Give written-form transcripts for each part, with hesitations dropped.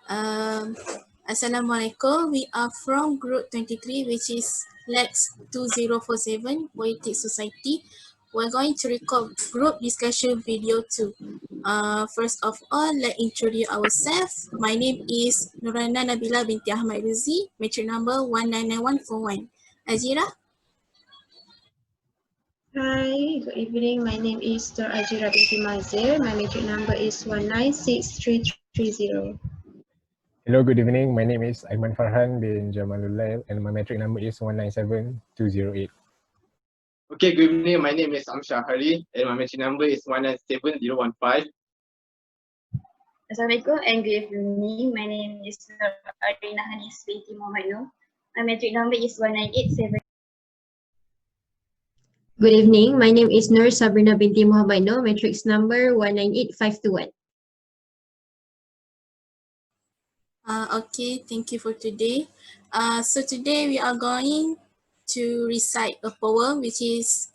Um, Assalamualaikum. We are from Group 23, which is Lax2047 Poetic Society. We're going to record group discussion video too. First of all, let's introduce ourselves. My name is NURAINA NABILA binti AHMAD RUZI, matric number 199141. AJEERAH. Hi, good evening. My name is Dr. AJEERAH binti MAHADZIR. My matric number is 196330. Hello, good evening. My name is FARHAN bin JAMALULLAIL and my metric number is 197208. Okay, good evening. My name is AMSYAR and my metric number is 197015. Assalamualaikum and good evening. My name is ARIENA HANIS binti MOHD. My metric number is 1987. Good evening. My name is SABRINA binti MOHD. Matrix number 198521. Okay, thank you for today. So today we are going to recite a poem which is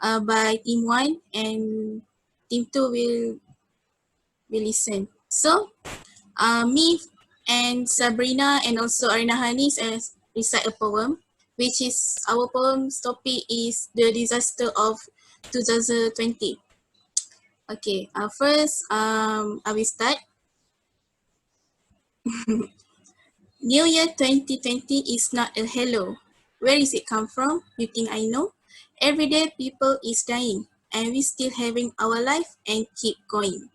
by team 1 and team 2 will listen. So me and Sabrina and also Arina Hanis recite a poem, which is our poem's topic is the disaster of 2020. Okay, first I will start. New Year 2020 is not a hello. Where is it come from? You think I know? Everyday people is dying and we still having our life and keep going.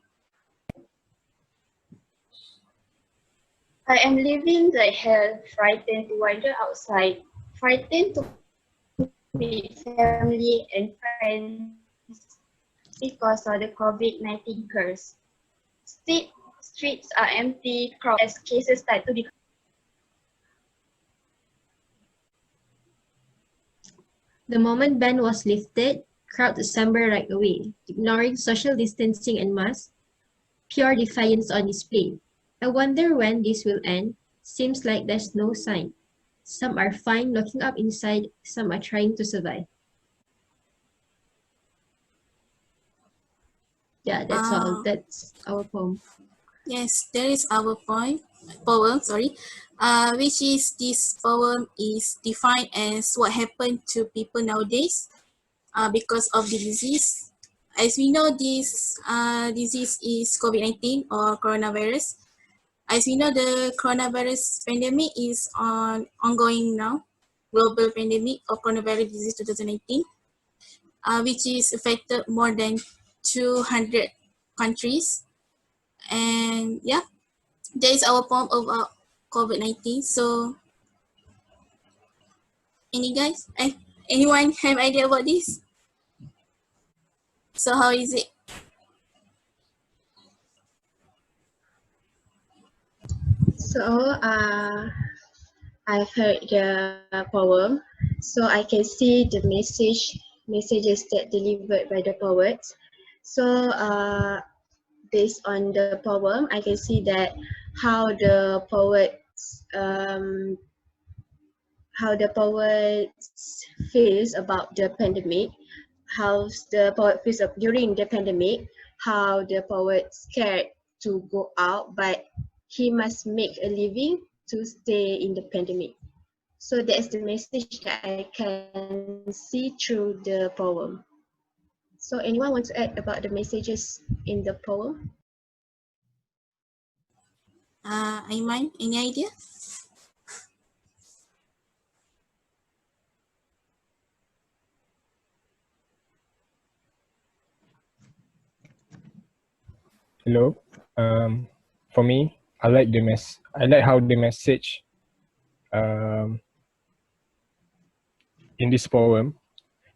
I am living the hell, frightened to wander outside, frightened to meet family and friends because of the COVID-19 curse. Streets are empty, crowded as cases start to decrease. The moment ban was lifted, crowds assembled right away, ignoring social distancing and masks, pure defiance on display. I wonder when this will end. Seems like there's no sign. Some are fine locking up inside, some are trying to survive. Yeah, that's all. That's our poem. Yes, there is our poem, which is this poem is defined as what happened to people nowadays because of the disease. As we know, this disease is COVID-19 or coronavirus. As we know, the coronavirus pandemic is ongoing now, global pandemic of coronavirus disease 2019, which is affected more than 200 countries. And yeah, that is our poem about COVID-19. So, anyone have idea about this? So how is it? So, I've heard the poem, so I can see the messages that delivered by the poets. So, based on the poem, I can see that how the poets feels about the pandemic, how the poet feels during the pandemic, how the poet scared to go out, but he must make a living to stay in the pandemic. So that's the message that I can see through the poem. So anyone want to add about the messages in the poem? AIMAN, any idea? Hello. For me, I like how the message in this poem,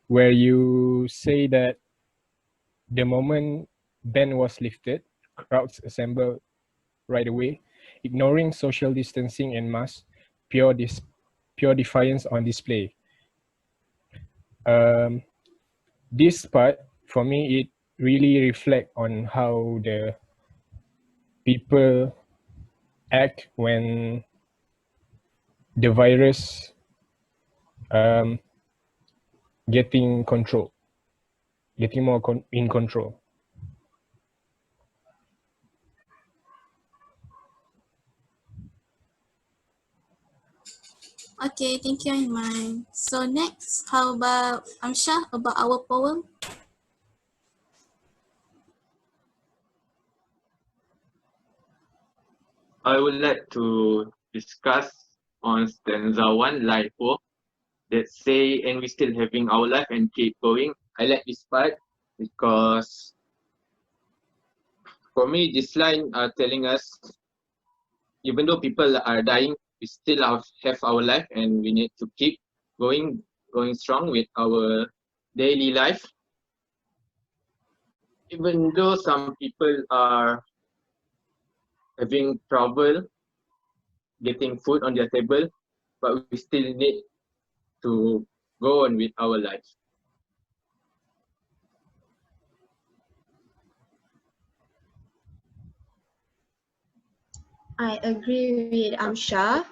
where you say that the moment ban was lifted, crowds assembled right away, ignoring social distancing and masks, pure defiance on display. This part, for me, it really reflects on how the people act when the virus getting more in control. Okay, thank you, Aiman. So next, how about AMSYAR about our poem? I would like to discuss on stanza 1, line 4, that say, and we still having our life and keep going. I like this part because for me, this line are telling us, even though people are dying, we still have our life and we need to keep going, going strong with our daily life. Even though some people are having trouble getting food on their table, but we still need to go on with our life. I agree with AMSYAR.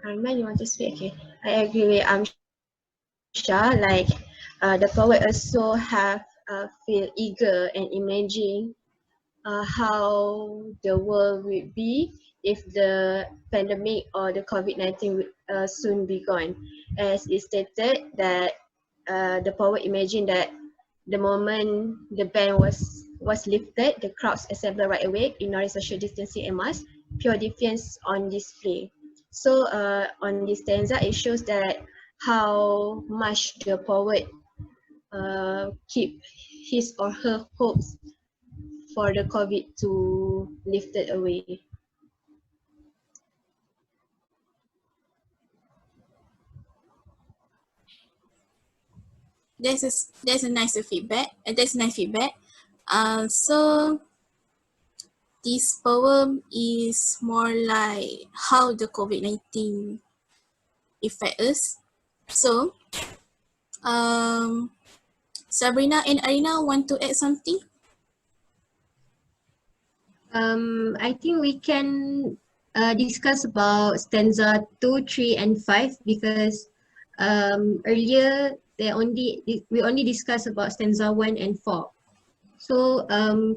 Arman, you want to speak? Okay. I agree with AMSYAR. Like the poet also have feel eager and imagine how the world would be if the pandemic or the COVID-19 would soon be gone. As it stated that the poet imagined that the moment the ban was lifted, the crowds assembled right away, ignoring social distancing and mask, pure defiance on display. So on this stanza, it shows that how much the poet keep his or her hopes for the COVID to lifted away. That's a nice feedback. That's nice feedback. So this poem is more like how the COVID-19 affect us. So, Sabrina and Arina want to add something? I think we can discuss about stanza 2, 3, and 5 because earlier we only discussed about stanza 1 and 4. So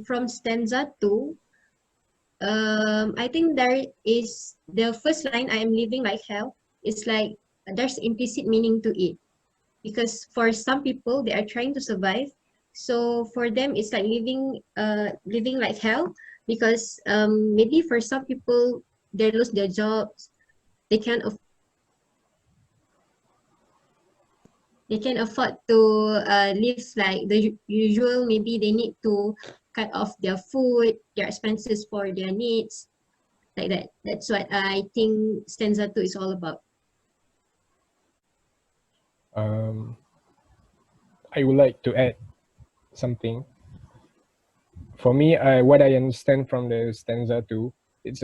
from stanza 2, I think there is the first line, I am living like hell. It's like there's implicit meaning to it because for some people they are trying to survive. So for them it's like living like hell because maybe for some people they lose their jobs, they can't afford to live like the usual. Maybe they need to cut off their food, their expenses for their needs, like that. That's what I think stanza 2 is all about. I would like to add something. For me, what I understand from the stanza 2, it's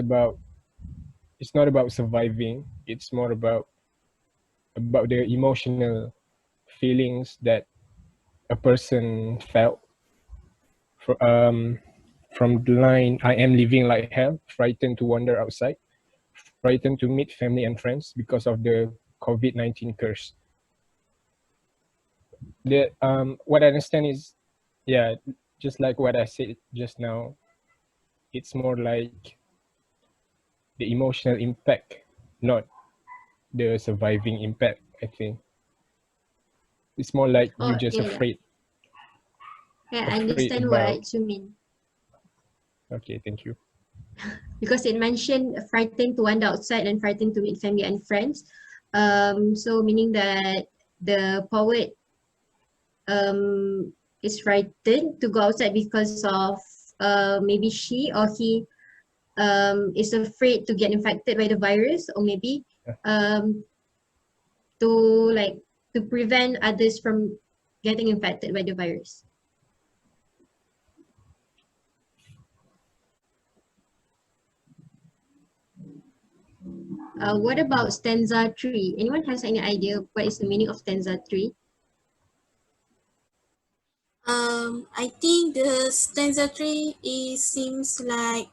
not about surviving. It's more about the emotional feelings that a person felt from the line, I am living like hell, frightened to wander outside, frightened to meet family and friends because of the COVID-19 curse. What I understand is, yeah, just like what I said just now, it's more like the emotional impact, not the surviving impact, I think. It's more like you Oh, just yeah. afraid. Yeah, I Afraid understand about. what you mean. Okay, thank you. Because it mentioned frightened to wander outside and frightened to meet family and friends. So meaning that the poet is frightened to go outside because of maybe she or he is afraid to get infected by the virus, or maybe to prevent others from getting infected by the virus. What about stanza 3? Anyone has any idea what is the meaning of stanza 3? I think the stanza 3 seems like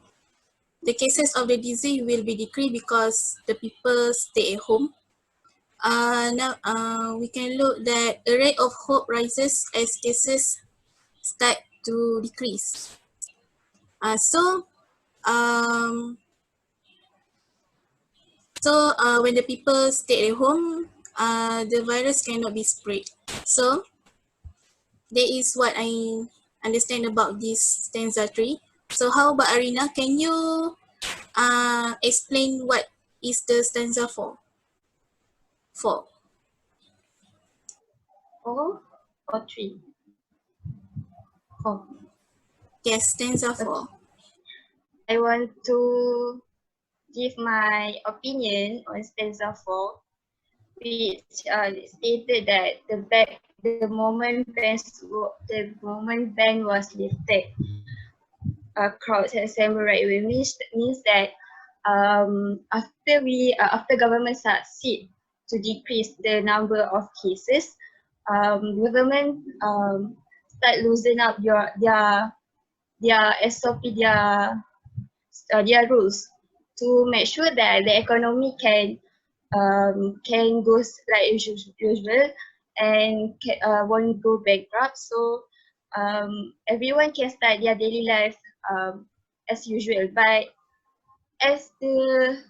the cases of the disease will be decreased because the people stay at home. Now we can look that the rate of hope rises as cases start to decrease. So So when the people stay at home, the virus cannot be spread. So that is what I understand about this stanza 3. So how about Arina? Can you explain what is the stanza 4? 4. 4 or 3? 4. Yes, stanza 4. I want to give my opinion on stanza 4, which stated that the moment ban was lifted, crowds had assembled right away, means that after government succeed to decrease the number of cases, government start loosen up their SOP, their rules to make sure that the economy can go like usual and won't go bankrupt. So everyone can start their daily life as usual. But as the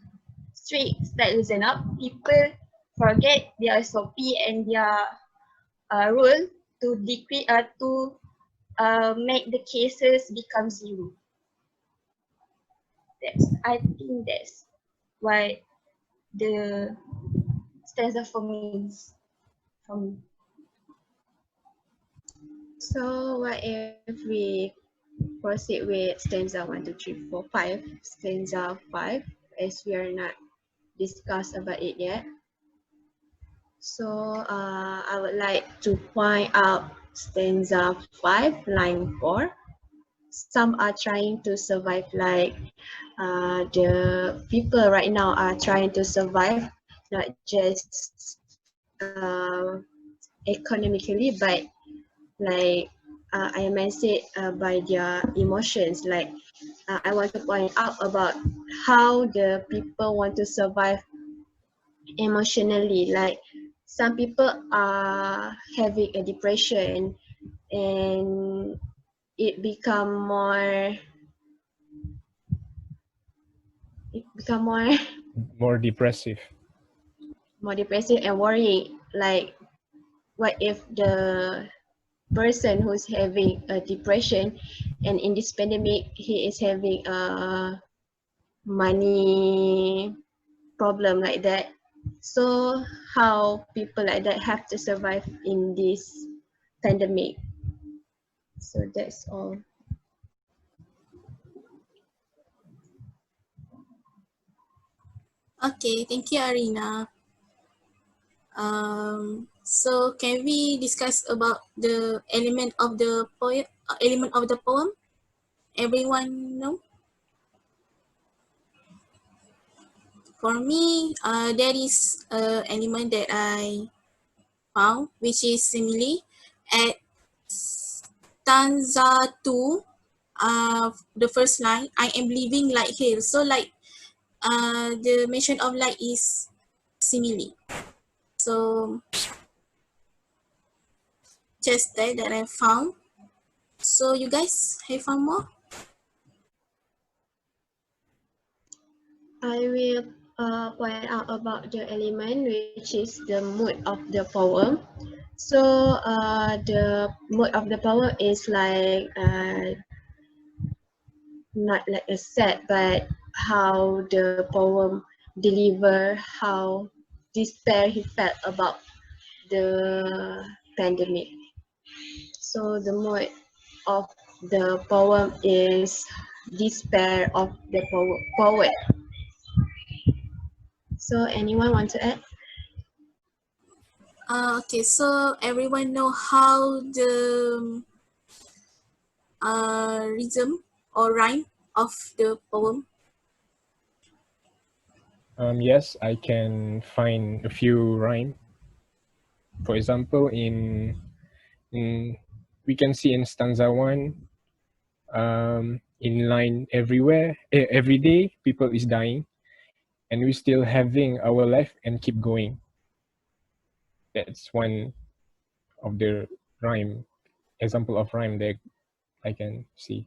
streets start loosen up, people forget their SOP and their rule to decrease to make the cases become zero. I think that's why the stanza for me is from. So what if we proceed with stanza 1, 2, 3, 4, 5, stanza 5, as we are not discussed about it yet. So I would like to point out stanza 5, line 4. Some are trying to survive, like the people right now are trying to survive, not just economically, but like I said, by their emotions. Like I want to point out about how the people want to survive emotionally. Like some people are having a depression and it become more More depressive. more depressive and worrying. Like what if the person who's having a depression and in this pandemic he is having a money problem like that, so how people like that have to survive in this pandemic. So that's all. Okay, thank you, Arina. So can we discuss about the element of the poem? Everyone know? For me, there is an element that I found, which is simile at stanza 2. The first line, I am living like hell. So like the mention of light is simile. So just that I found. So you guys have found more? I will point out about the element, which is the mood of the poem. So the mood of the poem is like not like a set, but how the poem deliver how despair he felt about the pandemic. So the mood of the poem is despair of the poet. So anyone want to add? Okay, so everyone know how the rhythm or rhyme of the poem? Yes, I can find a few rhyme. For example, we can see in stanza 1, in line everywhere, every day people is dying, and we still having our life and keep going. That's one of the rhyme, example of rhyme that I can see.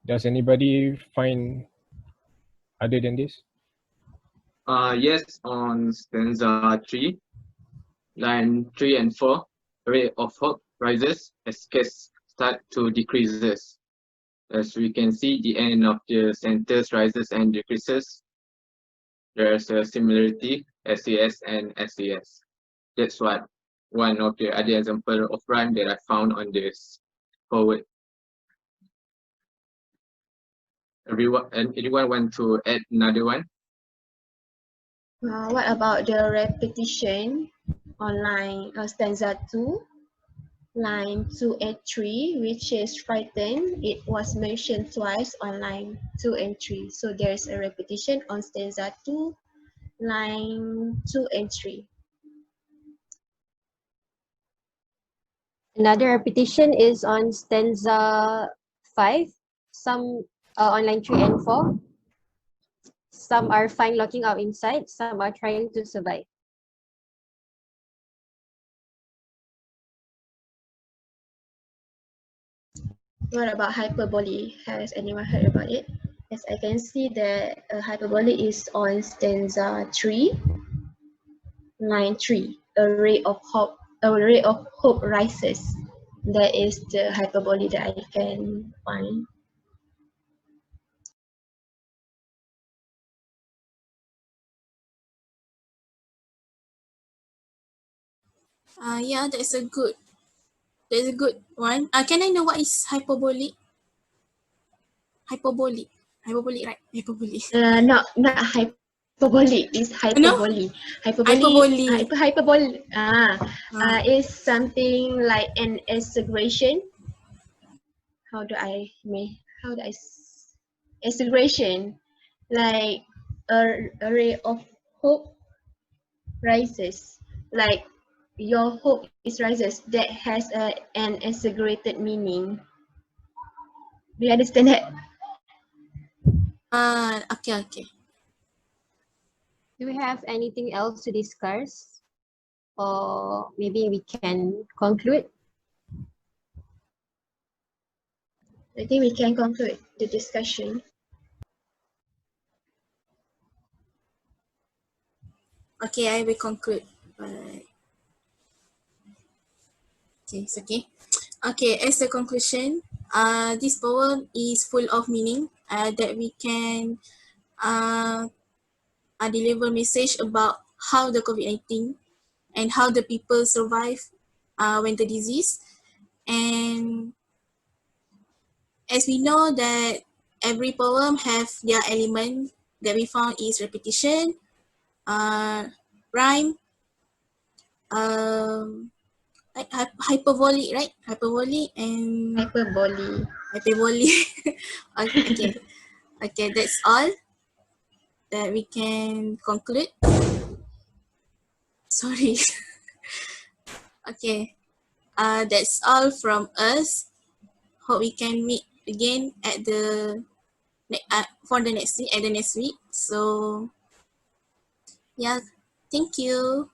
Does anybody find other than this? Yes, on stanza 3, line 3 and 4, rate of hope rises as case start to decreases. As we can see, the end of the sentence rises and decreases. There's a similarity, SAS and SAS. That's what one of the other example of rhyme that I found on this poet. Anyone want to add another one? What about the repetition on line stanza 2, line 2 and 3, which is frightened? It was mentioned twice on line 2 and 3. So there's a repetition on stanza 2, line 2 and 3. Another repetition is on stanza 5, some on line 3 and 4. Some are fine locking out inside, some are trying to survive. What about hyperbole? Has anyone heard about it? As I can see that hyperbole is on stanza 3, line 3. A ray of hope rises. That is the hyperbole that I can find. Yeah, that's a good one. Can I know what is hyperbolic? Hyperbolic, right? Hyperbolic. Not hyperbolic. It's hyperbole. Hyperbole. Hyperbole. Is something like an exaggeration. Exaggeration, like a ray of hope rises, like your hope is rises, that has an exaggerated meaning. Do you understand that? Okay. Do we have anything else to discuss? Or maybe we can conclude? I think we can conclude the discussion. Okay, I will conclude. Okay, it's okay. Okay, as a conclusion, this poem is full of meaning that we can deliver message about how the COVID-19 and how the people survive when the disease. And as we know that every poem have their element that we found is repetition, rhyme, like hyperbole, right? Hyperbole and Hyperbole. Okay. Okay, that's all that we can conclude. Sorry. Okay. That's all from us. Hope we can meet again at the for the next week. So yeah, thank you.